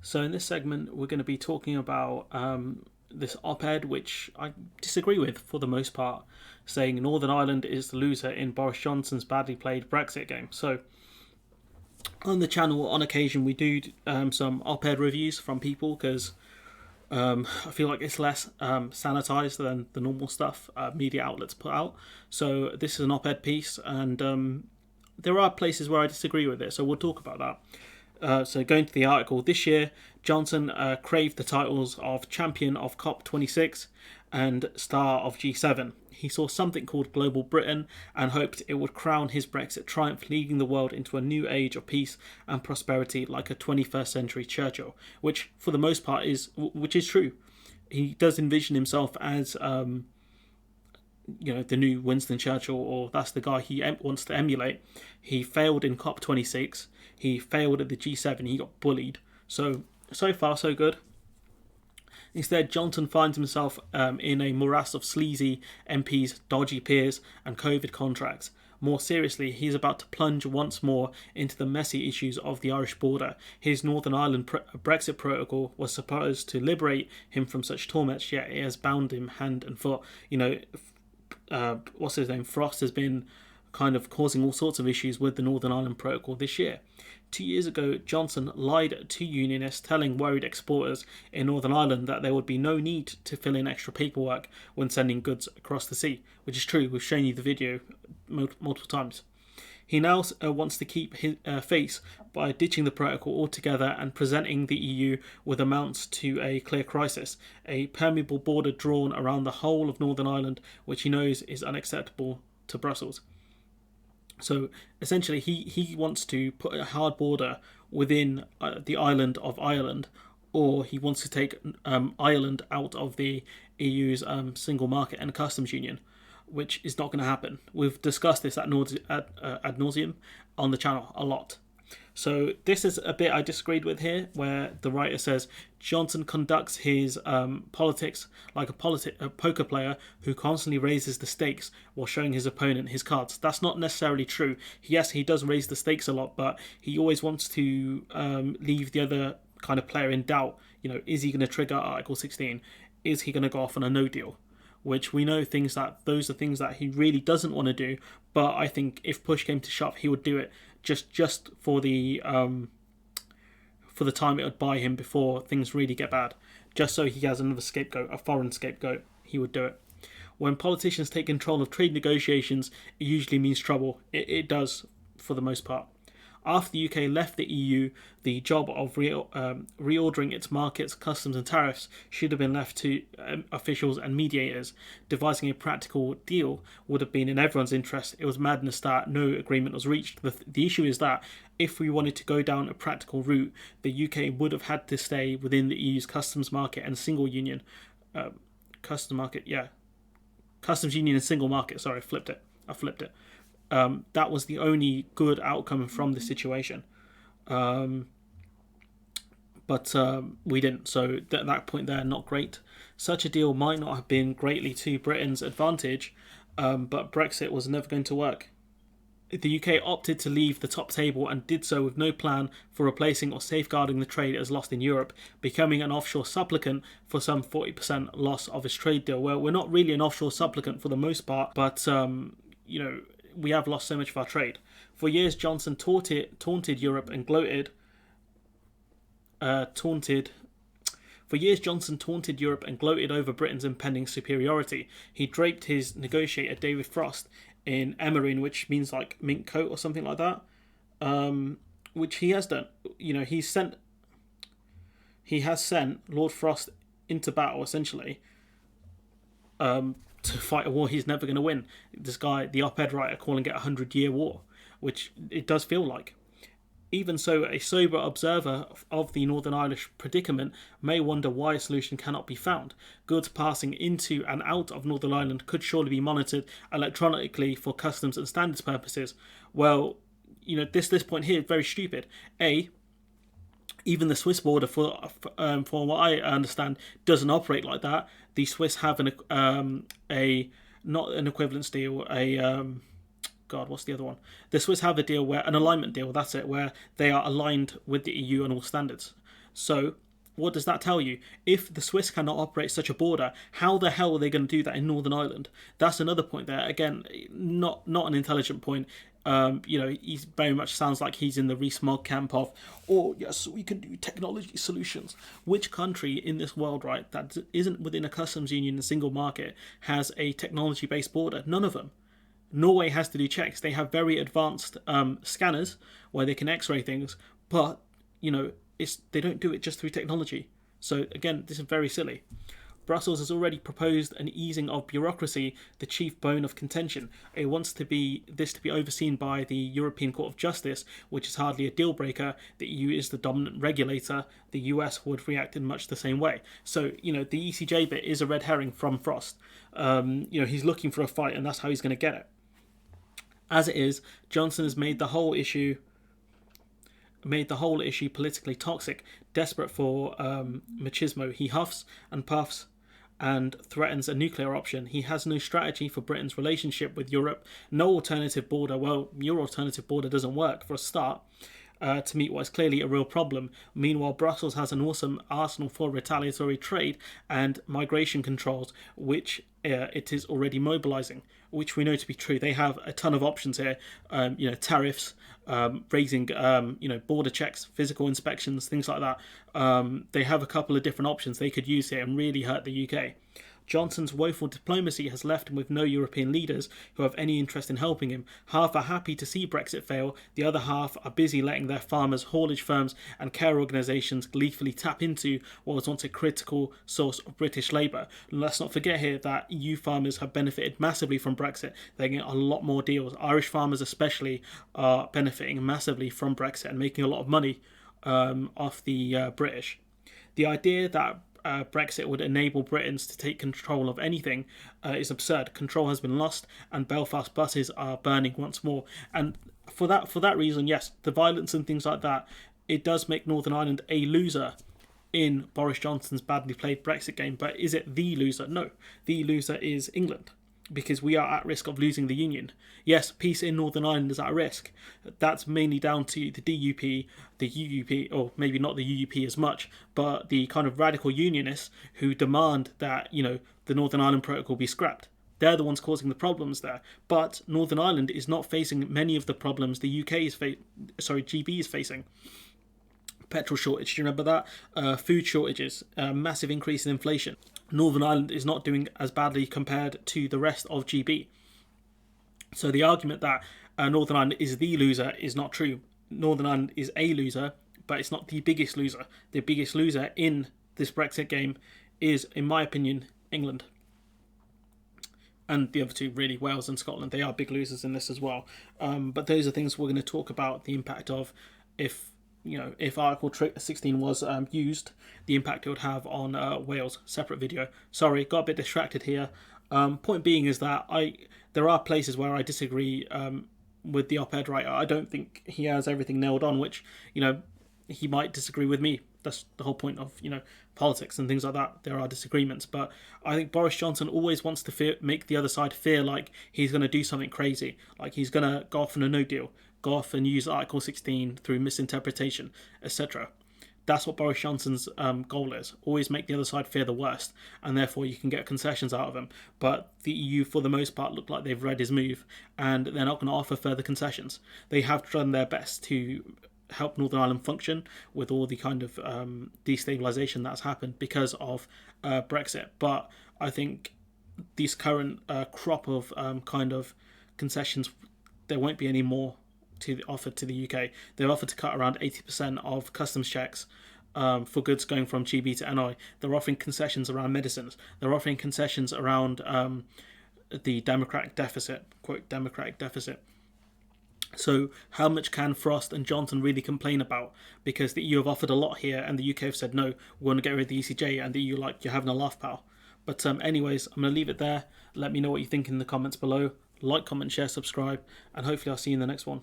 So in this segment, we're going to be talking about this op-ed, which I disagree with for the most part, saying Northern Ireland is the loser in Boris Johnson's badly played Brexit game. So on the channel, on occasion, we do some op-ed reviews from people because I feel like it's less sanitized than the normal stuff media outlets put out. So this is an op-ed piece, and there are places where I disagree with it, so we'll talk about that. So going to the article, this year Johnson craved the titles of champion of COP26 and star of G7. He saw something called Global Britain and hoped it would crown his Brexit triumph, leading the world into a new age of peace and prosperity like a 21st century Churchill, which for the most part which is true. He does envision himself as the new Winston Churchill, or that's the guy he wants to emulate. He failed in COP26. He failed at the G7. He got bullied. So far, so good. Instead, Johnson finds himself in a morass of sleazy MPs, dodgy peers, and COVID contracts. More seriously, he's about to plunge once more into the messy issues of the Irish border. His Northern Ireland Brexit protocol was supposed to liberate him from such torments, yet it has bound him hand and foot. What's his name? Frost has been kind of causing all sorts of issues with the Northern Ireland Protocol this year. 2 years ago, Johnson lied to unionists, telling worried exporters in Northern Ireland that there would be no need to fill in extra paperwork when sending goods across the sea, which is true. We've shown you the video multiple times. He now wants to keep his face by ditching the protocol altogether and presenting the EU with amounts to a clear crisis, a permeable border drawn around the whole of Northern Ireland, which he knows is unacceptable to Brussels. So essentially, he wants to put a hard border within the island of Ireland, or he wants to take Ireland out of the EU's single market and customs union, which is not going to happen. We've discussed this ad nauseum on the channel a lot. So this is a bit I disagreed with here, where the writer says Johnson conducts his politics like a poker player who constantly raises the stakes while showing his opponent his cards. That's not necessarily true. Yes, he does raise the stakes a lot, but he always wants to leave the other kind of player in doubt. Is he going to trigger Article 16? Is he going to go off on a no deal? Which we know those are things that he really doesn't want to do, but I think if push came to shove, he would do it just for the time it would buy him before things really get bad. Just so he has another scapegoat, a foreign scapegoat, he would do it. When politicians take control of trade negotiations, it usually means trouble. It does, for the most part. After the UK left the EU, the job of reordering its markets, customs and tariffs should have been left to officials and mediators. Devising a practical deal would have been in everyone's interest. It was madness that no agreement was reached. The issue is that if we wanted to go down a practical route, the UK would have had to stay within the EU's customs market and single union. Customs union and single market. Sorry, I flipped it. That was the only good outcome from the situation. But we didn't. So at that point there, not great. Such a deal might not have been greatly to Britain's advantage, but Brexit was never going to work. The UK opted to leave the top table and did so with no plan for replacing or safeguarding the trade it has lost in Europe, becoming an offshore supplicant for some 40% loss of its trade deal. Well, we're not really an offshore supplicant for the most part, but we have lost so much of our trade. For years, Johnson taunted Europe and gloated. For years, Johnson taunted Europe and gloated over Britain's impending superiority. He draped his negotiator David Frost in emerine, which means like mink coat or something like that, which he has done. He has sent Lord Frost into battle essentially. To fight a war he's never going to win. This guy, the op-ed writer, calling it a 100-year war, which it does feel like. Even so, a sober observer of the Northern Irish predicament may wonder why a solution cannot be found. Goods passing into and out of Northern Ireland could surely be monitored electronically for customs and standards purposes. Well, this point here is very stupid. Even the Swiss border, for what I understand, doesn't operate like that. The Swiss have not an equivalence deal, what's the other one? The Swiss have a deal an alignment deal, that's it, where they are aligned with the EU on all standards. So what does that tell you? If the Swiss cannot operate such a border, how the hell are they going to do that in Northern Ireland? That's another point there. Again, not an intelligent point. He very much sounds like he's in the Rees-Mogg camp of, oh yes, we can do technology solutions. Which country in this world, right, that isn't within a customs union and single market has a technology-based border? None of them. Norway has to do checks. They have very advanced scanners where they can X-ray things, but they don't do it just through technology. So again, this is very silly. Brussels has already proposed an easing of bureaucracy, the chief bone of contention. It wants this to be overseen by the European Court of Justice, which is hardly a deal breaker. The EU is the dominant regulator. The US would react in much the same way. So, the ECJ bit is a red herring from Frost. He's looking for a fight, and that's how he's going to get it. As it is, Johnson has made the whole issue politically toxic, desperate for machismo. He huffs and puffs and threatens a nuclear option. He has no strategy for Britain's relationship with Europe, no alternative border. Well, your alternative border doesn't work for a start. To meet what is clearly a real problem. Meanwhile, Brussels has an awesome arsenal for retaliatory trade and migration controls, which it is already mobilising, which we know to be true. They have a ton of options here, tariffs, raising, border checks, physical inspections, things like that. They have a couple of different options they could use here and really hurt the UK. Johnson's woeful diplomacy has left him with no European leaders who have any interest in helping him. Half are happy to see Brexit fail, the other half are busy letting their farmers, haulage firms and care organisations gleefully tap into what was once a critical source of British labour. Let's not forget here that EU farmers have benefited massively from Brexit. They're getting a lot more deals. Irish farmers especially are benefiting massively from Brexit and making a lot of money off the British. The idea that Brexit would enable Britons to take control of anything is absurd. Control has been lost, and Belfast buses are burning once more. And for that reason, yes, the violence and things like that, it does make Northern Ireland a loser in Boris Johnson's badly played Brexit game. But is it the loser? No, the loser is England, because we are at risk of losing the Union. Yes, peace in Northern Ireland is at risk. That's mainly down to the DUP, the UUP, or maybe not the UUP as much, but the kind of radical unionists who demand that, the Northern Ireland Protocol be scrapped. They're the ones causing the problems there. But Northern Ireland is not facing many of the problems the GB is facing. Petrol shortage, do you remember that? Food shortages, massive increase in inflation. Northern Ireland is not doing as badly compared to the rest of GB. So the argument that Northern Ireland is the loser is not true. Northern Ireland is a loser, but it's not the biggest loser. The biggest loser in this Brexit game is, in my opinion, England. And the other two, really, Wales and Scotland. They are big losers in this as well. But those are things we're going to talk about, the impact of if Article 16 was used, the impact it would have on Wales. Separate video. Sorry, got a bit distracted here. Point being is that there are places where I disagree with the op-ed writer. I don't think he has everything nailed on, which, he might disagree with me. That's the whole point of, politics and things like that. There are disagreements. But I think Boris Johnson always wants to make the other side feel like he's going to do something crazy. Like he's going to go off on a no deal. Go off and use Article 16 through misinterpretation, etc. That's what Boris Johnson's goal is. Always make the other side fear the worst, and therefore you can get concessions out of him. But the EU, for the most part, look like they've read his move, and they're not going to offer further concessions. They have done their best to help Northern Ireland function with all the kind of destabilisation that's happened because of Brexit. But I think this current crop of kind of concessions, there won't be any more offered to the UK. They've offered to cut around 80% of customs checks for goods going from GB to NI. They're offering concessions around medicines. They're offering concessions around the democratic deficit, quote, democratic deficit. So how much can Frost and Johnson really complain about? Because the EU have offered a lot here and the UK have said, no, we want to get rid of the ECJ, and the EU you're having a laugh, pal. But anyways, I'm going to leave it there. Let me know what you think in the comments below. Like, comment, share, subscribe, and hopefully I'll see you in the next one.